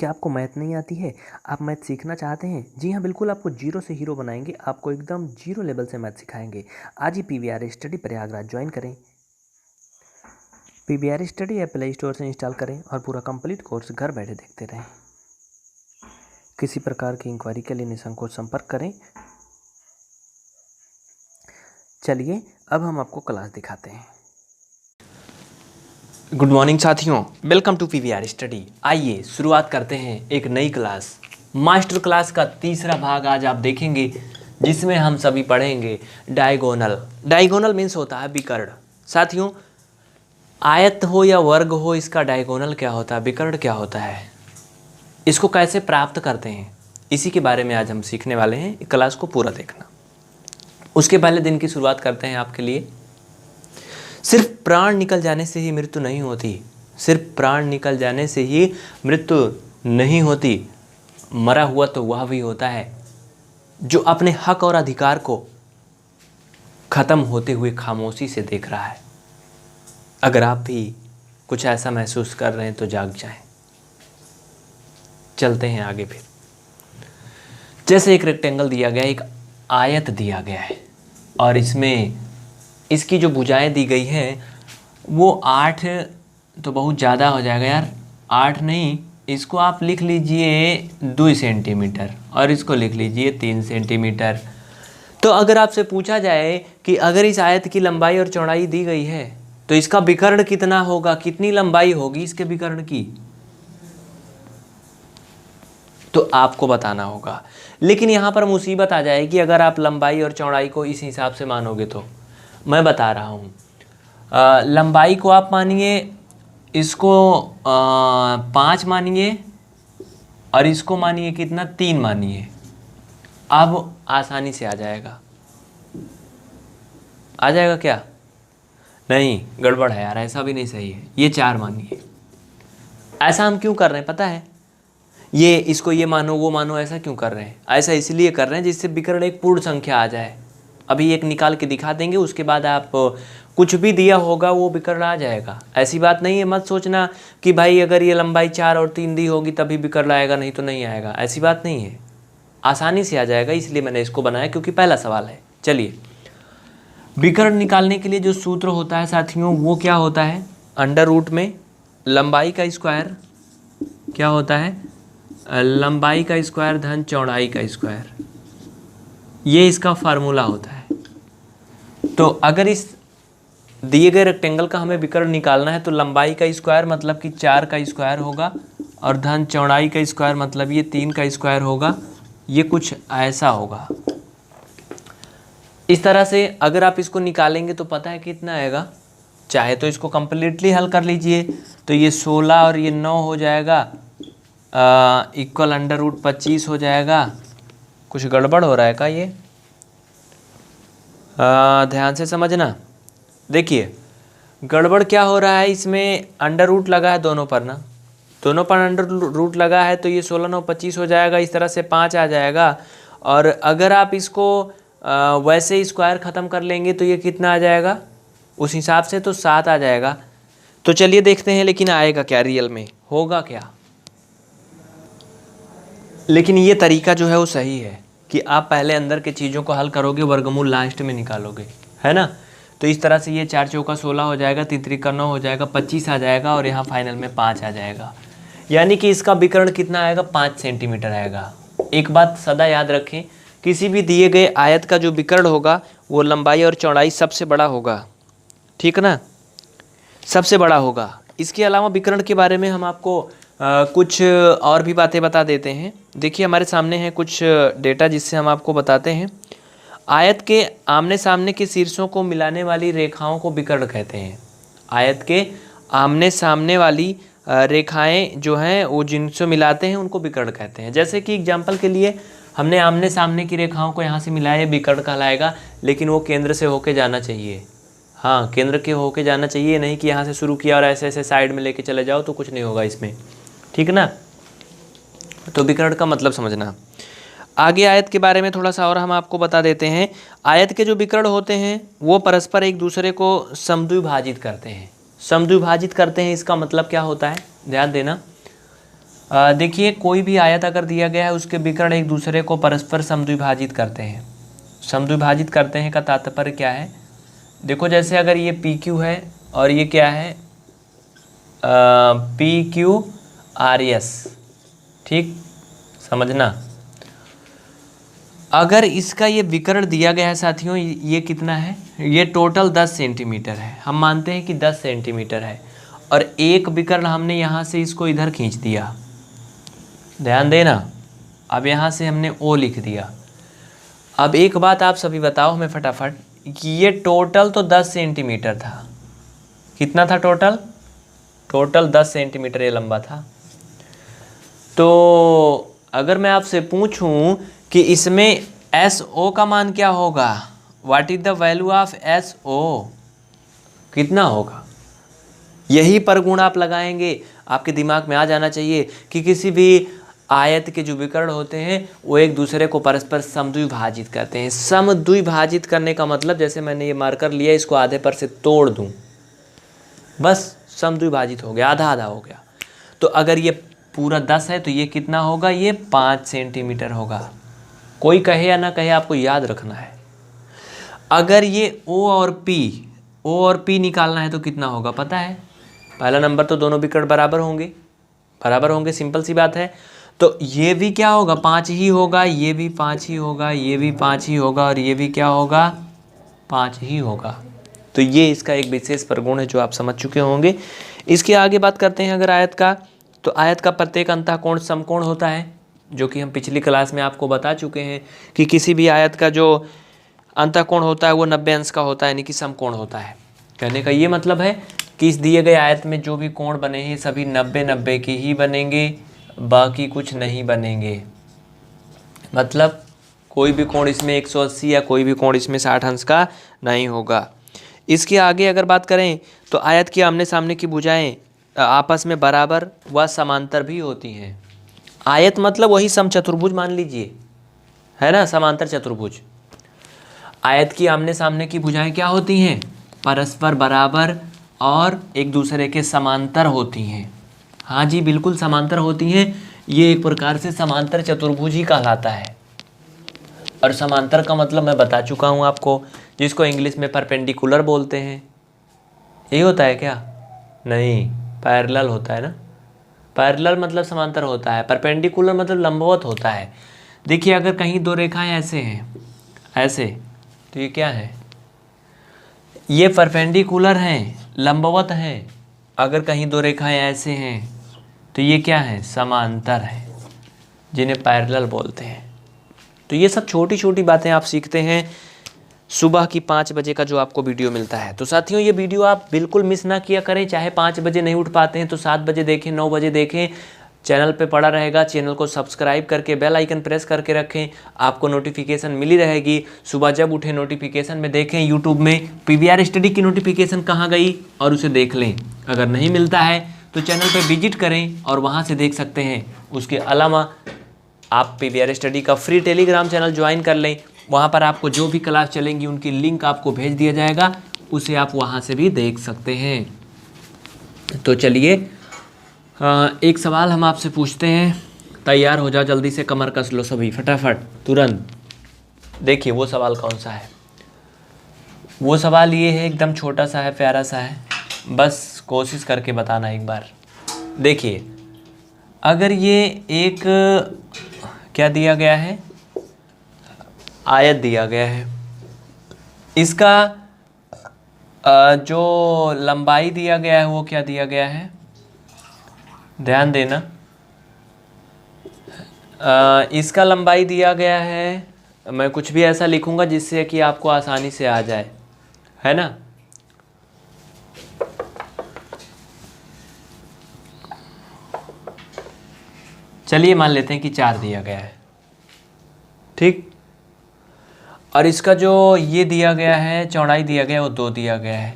क्या आपको मैथ नहीं आती है? आप मैथ सीखना चाहते हैं? जी हाँ, बिल्कुल आपको जीरो से हीरो बनाएंगे, आपको एकदम जीरो लेवल से मैथ सिखाएंगे। आज ही पीवीआर स्टडी प्रयागराज ज्वाइन करें। PVR study app play store से इंस्टॉल करें और पूरा कंप्लीट कोर्स घर बैठे देखते रहें। किसी प्रकार की इंक्वायरी के लिए निसंकोच संपर्क करें। चलिए अब हम आपको क्लास दिखाते हैं। गुड मॉर्निंग साथियों, वेलकम टू पीवीआर स्टडी। आइए शुरुआत करते हैं एक नई क्लास, मास्टर क्लास का तीसरा भाग आज आप देखेंगे, जिसमें हम सभी पढ़ेंगे डायगोनल। डायगोनल मीन्स होता है विकर्ण। साथियों, आयत हो या वर्ग हो, इसका डायगोनल क्या होता है, विकर्ण क्या होता है, इसको कैसे प्राप्त करते हैं, इसी के बारे में आज हम सीखने वाले हैं। क्लास को पूरा देखना। उसके पहले दिन की शुरुआत करते हैं आपके लिए। सिर्फ प्राण निकल जाने से ही मृत्यु नहीं होती, सिर्फ प्राण निकल जाने से ही मृत्यु नहीं होती। मरा हुआ तो वह भी होता है जो अपने हक और अधिकार को खत्म होते हुए खामोशी से देख रहा है। अगर आप भी कुछ ऐसा महसूस कर रहे हैं तो जाग जाएं। चलते हैं आगे। फिर जैसे एक रेक्टेंगल दिया गया, एक आयत दिया गया है और इसमें इसकी जो भुजाएं दी गई हैं वो 8 तो बहुत ज़्यादा हो जाएगा यार, 8 नहीं, इसको आप लिख लीजिए 2 सेंटीमीटर और इसको लिख लीजिए 3 सेंटीमीटर। तो अगर आपसे पूछा जाए कि अगर इस आयत की लंबाई और चौड़ाई दी गई है तो इसका विकर्ण कितना होगा, कितनी लंबाई होगी इसके विकर्ण की, तो आपको बताना होगा। लेकिन यहाँ पर मुसीबत आ जाएगी अगर आप लंबाई और चौड़ाई को इस हिसाब से मानोगे तो। मैं बता रहा हूँ, लंबाई को आप मानिए, इसको 5 मानिए और इसको मानिए कितना, 3 मानिए। अब आसानी से आ जाएगा। आ जाएगा क्या? नहीं, गड़बड़ है यार, ऐसा भी नहीं सही है। ये 4 मानिए। ऐसा हम क्यों कर रहे हैं पता है? ये इसको ये मानो वो मानो, ऐसा क्यों कर रहे हैं? ऐसा इसलिए कर रहे हैं जिससे विकर्ण एक पूर्ण संख्या आ जाए। अभी एक निकाल के दिखा देंगे, उसके बाद आप कुछ भी दिया होगा वो विकर्ण आ जाएगा। ऐसी बात नहीं है, मत सोचना कि भाई अगर ये लंबाई 4 और 3 दी होगी तभी विकर्ण आएगा, नहीं तो नहीं आएगा। ऐसी बात नहीं है, आसानी से आ जाएगा। इसलिए मैंने इसको बनाया क्योंकि पहला सवाल है। चलिए, विकर्ण निकालने के लिए जो सूत्र होता है साथियों वो क्या होता है? अंडर रूट में लंबाई का स्क्वायर क्या होता है, लंबाई का स्क्वायर धन चौड़ाई का स्क्वायर, ये इसका फार्मूला होता है। तो अगर इस दिए गए रेक्टेंगल का हमें विकर्ण निकालना है तो लंबाई का स्क्वायर मतलब कि 4 का स्क्वायर होगा और धन चौड़ाई का स्क्वायर मतलब ये 3 का स्क्वायर होगा। ये कुछ ऐसा होगा। इस तरह से अगर आप इसको निकालेंगे तो पता है कितना आएगा। चाहे तो इसको कंप्लीटली हल कर लीजिए, तो ये 16 और ये 9 हो जाएगा, इक्वल अंडर रूट 25 हो जाएगा। कुछ गड़बड़ हो रहा है क्या ये? ध्यान से समझना। देखिए गड़बड़ क्या हो रहा है, इसमें अंडर रूट लगा है दोनों पर ना, दोनों पर अंडर रूट लगा है, तो ये 16 9 25 हो जाएगा। इस तरह से 5 आ जाएगा। और अगर आप इसको वैसे स्क्वायर ख़त्म कर लेंगे तो ये कितना आ जाएगा उस हिसाब से, तो 7 आ जाएगा। तो चलिए देखते हैं, लेकिन आएगा क्या, रियल में होगा क्या। लेकिन ये तरीका जो है वो सही है कि आप पहले अंदर के चीज़ों को हल करोगे, वर्गमूल लास्ट में निकालोगे, है ना। तो इस तरह से ये 4 चौका 16 हो जाएगा, 3 त्रिका 9 हो जाएगा, 25 आ जाएगा और यहाँ फाइनल में 5 आ जाएगा। यानी कि इसका विकर्ण कितना आएगा, 5 सेंटीमीटर आएगा। एक बात सदा याद रखें, किसी भी दिए गए आयत का जो विकर्ण होगा वो लंबाई और चौड़ाई सबसे बड़ा होगा, ठीक ना, सबसे बड़ा होगा। इसके अलावा विकर्ण के बारे में हम आपको कुछ और भी बातें बता देते हैं। देखिए हमारे सामने है कुछ डेटा जिससे हम आपको बताते हैं। आयत के आमने सामने के शीर्षों को मिलाने वाली रेखाओं को विकर्ण कहते हैं। आयत के आमने सामने वाली रेखाएं जो हैं वो जिनसे मिलाते हैं उनको विकर्ण कहते हैं। जैसे कि एग्जाम्पल के लिए हमने आमने सामने की रेखाओं को यहाँ से मिलाया, विकर्ण कहलाएगा, लेकिन वो केंद्र से होके जाना चाहिए। हाँ, केंद्र के होके जाना चाहिए, नहीं कि यहाँ से शुरू किया और ऐसे ऐसे साइड में लेके चले जाओ तो कुछ नहीं होगा इसमें, ठीक ना। तो विकर्ण का मतलब समझना। आगे आयत के बारे में थोड़ा सा और हम आपको बता देते हैं। आयत के जो विकर्ण होते हैं वो परस्पर एक दूसरे को समद्विभाजित करते हैं। समद्विभाजित करते हैं, इसका मतलब क्या होता है, ध्यान देना। देखिए कोई भी आयत अगर दिया गया है उसके विकर्ण एक दूसरे को परस्पर समद्विभाजित करते हैं। समद्विभाजित करते हैं का तात्पर्य क्या है? देखो जैसे अगर ये पी क्यू है और ये क्या है पी क्यू आर एस, ठीक समझना। अगर इसका ये विकर्ण दिया गया है साथियों, ये कितना है? ये टोटल 10 सेंटीमीटर है। हम मानते हैं कि 10 सेंटीमीटर है और एक विकर्ण हमने यहाँ से इसको इधर खींच दिया, ध्यान देना। अब यहाँ से हमने ओ लिख दिया। अब एक बात आप सभी बताओ हमें फटाफट कि ये टोटल तो 10 सेंटीमीटर था। कितना था टोटल? टोटल 10 सेंटीमीटर ये लंबा था। तो अगर मैं आपसे पूछूं कि इसमें एस ओ का मान क्या होगा, what is the value of S O, कितना होगा? यही पर गुण आप लगाएंगे। आपके दिमाग में आ जाना चाहिए कि किसी भी आयत के जो विकर्ण होते हैं वो एक दूसरे को परस्पर समद्विभाजित करते हैं। समद्विभाजित करने का मतलब, जैसे मैंने ये मार्कर लिया, इसको आधे पर से तोड़ दूं, बस समद्विभाजित हो गया, आधा आधा हो गया। तो अगर ये पूरा 10 है तो ये कितना होगा? ये 5 सेंटीमीटर होगा। कोई कहे या ना कहे, आपको याद रखना है। अगर ये ओ और पी निकालना है तो कितना होगा पता है? पहला नंबर तो दोनों विकर्ण बराबर होंगे, सिंपल सी बात है। तो ये भी क्या होगा? 5 ही होगा, ये भी 5 ही होगा, ये भी 5 ही होगा और ये भी क्या होगा? 5 ही होगा। तो ये इसका एक विशेष प्रगुण है जो आप समझ चुके होंगे। इसके आगे बात करते हैं अगर आयत का, तो आयत का प्रत्येक अंतःकोण समकोण होता है, जो कि हम पिछली क्लास में आपको बता चुके हैं कि किसी भी आयत का जो अंतःकोण होता है वो 90 अंश का होता है, यानी कि समकोण होता है। कहने का ये मतलब है कि इस दिए गए आयत में जो भी कोण बने हैं सभी 90-90 के ही बनेंगे, बाकी कुछ नहीं बनेंगे। मतलब कोई भी कोण इसमें 180 या कोई भी कोण इसमें 60 अंश का नहीं होगा। इसके आगे अगर बात करें तो आयत की आमने सामने की भुजाएं आपस में बराबर व समांतर भी होती हैं। आयत मतलब वही समचतुर्भुज मान लीजिए, है ना, समांतर चतुर्भुज। आयत की आमने सामने की भुजाएं क्या होती हैं? परस्पर बराबर और एक दूसरे के समांतर होती हैं। हाँ जी, बिल्कुल समांतर होती हैं। ये एक प्रकार से समांतर चतुर्भुज ही कहलाता है। और समांतर का मतलब मैं बता चुका हूँ आपको, जिसको इंग्लिश में परपेंडिकुलर बोलते हैं। यही होता है क्या? नहीं, पैरेलल होता है ना। पैरेलल मतलब समांतर होता है, परपेंडिकुलर मतलब लंबवत होता है। देखिए अगर कहीं दो रेखाएं ऐसे हैं, ऐसे, तो ये क्या है? ये परपेंडिकुलर हैं, लंबवत हैं। अगर कहीं दो रेखाएं ऐसे हैं तो ये क्या है? समांतर है, जिन्हें पैरेलल बोलते हैं। तो ये सब छोटी छोटी बातें आप सीखते हैं सुबह की 5 बजे का जो आपको वीडियो मिलता है। तो साथियों ये वीडियो आप बिल्कुल मिस ना किया करें। चाहे 5 बजे नहीं उठ पाते हैं तो 7 बजे देखें, 9 बजे देखें, चैनल पे पड़ा रहेगा। चैनल को सब्सक्राइब करके बेल आइकन प्रेस करके रखें, आपको नोटिफिकेशन मिली रहेगी। सुबह जब उठे नोटिफिकेशन में देखें यूट्यूब में पीवीआर स्टडी की नोटिफिकेशन कहाँ गई और उसे देख लें। अगर नहीं मिलता है तो चैनल पर विजिट करें और वहाँ से देख सकते हैं। उसके अलावा आप पीवीआर स्टडी का फ्री टेलीग्राम चैनल ज्वाइन कर लें, वहाँ पर आपको जो भी क्लास चलेंगी उनकी लिंक आपको भेज दिया जाएगा, उसे आप वहाँ से भी देख सकते हैं। तो चलिए एक सवाल हम आपसे पूछते हैं, तैयार हो जाओ, जल्दी से कमर कस लो सभी फटाफट तुरंत। देखिए वो सवाल कौन सा है? वो सवाल ये है, एकदम छोटा सा है, प्यारा सा है, बस कोशिश करके बताना एक बार। देखिए अगर ये एक क्या दिया गया है? आयत दिया गया है, इसका जो लंबाई दिया गया है वो क्या दिया गया है? ध्यान देना, इसका लंबाई दिया गया है, मैं कुछ भी ऐसा लिखूंगा जिससे कि आपको आसानी से आ जाए, है ना। चलिए मान लेते हैं कि 4 दिया गया है, ठीक। और इसका जो ये दिया गया है, चौड़ाई दिया गया है, वो 2 दिया गया है।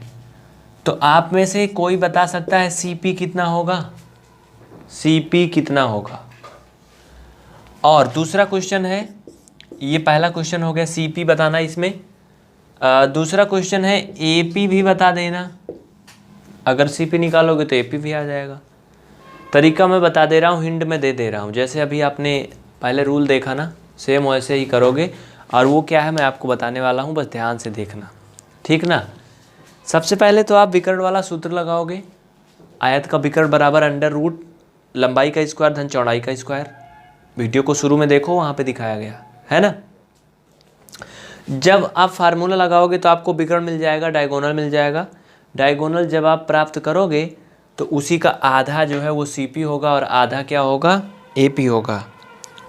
तो आप में से कोई बता सकता है CP कितना होगा? CP कितना होगा? और दूसरा क्वेश्चन है, ये पहला क्वेश्चन हो गया, CP बताना इसमें। दूसरा क्वेश्चन है AP भी बता देना। अगर CP निकालोगे तो AP भी आ जाएगा। तरीका मैं बता दे रहा हूँ, हिंट में दे रहा हूँ। जैसे अभी आपने पहले रूल देखा ना, सेम वैसे ही करोगे। और वो क्या है मैं आपको बताने वाला हूँ, बस ध्यान से देखना, ठीक ना। सबसे पहले तो आप विकर्ण वाला सूत्र लगाओगे। आयत का विकर्ण बराबर अंडर रूट लंबाई का स्क्वायर धन चौड़ाई का स्क्वायर। वीडियो को शुरू में देखो, वहाँ पे दिखाया गया है ना। जब आप फार्मूला लगाओगे तो आपको विकर्ण मिल जाएगा, डायगोनल मिल जाएगा। डायगोनल जब आप प्राप्त करोगे तो उसी का आधा जो है वो CP होगा और आधा क्या होगा, AP होगा।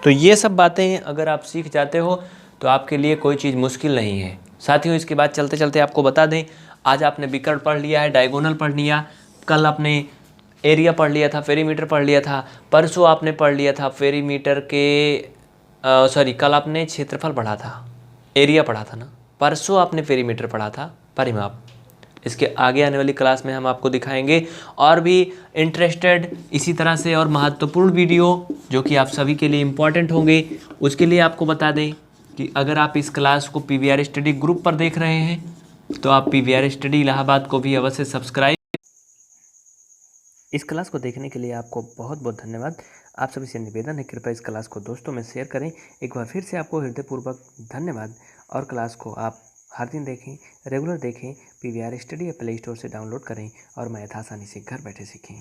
तो ये सब बातें अगर आप सीख जाते हो तो आपके लिए कोई चीज़ मुश्किल नहीं है। साथियों, इसके बाद चलते चलते आपको बता दें, आज आपने विकर्ण पढ़ लिया है, डायगोनल पढ़ लिया, कल आपने एरिया पढ़ लिया था, पेरीमीटर पढ़ लिया था, परसों आपने पढ़ लिया था पेरीमीटर के सॉरी कल आपने क्षेत्रफल पढ़ा था, एरिया पढ़ा था ना, परसों आपने पेरीमीटर पढ़ा था, परिमाप। इसके आगे आने वाली क्लास में हम आपको दिखाएंगे और भी इंटरेस्टेड इसी तरह से और महत्वपूर्ण वीडियो जो कि आप सभी के लिए इम्पॉर्टेंट होंगे। उसके लिए आपको बता दें कि अगर आप इस क्लास को PVR स्टडी ग्रुप पर देख रहे हैं तो आप PVR स्टडी इलाहाबाद को भी अवश्य सब्सक्राइब। इस क्लास को देखने के लिए आपको बहुत बहुत धन्यवाद। आप सभी से निवेदन है, कृपया इस क्लास को दोस्तों में शेयर करें। एक बार फिर से आपको हृदयपूर्वक धन्यवाद। और क्लास को आप हर दिन देखें, रेगुलर देखें, PVR स्टडी या प्ले स्टोर से डाउनलोड करें और मैथ आसानी से घर बैठे सीखें।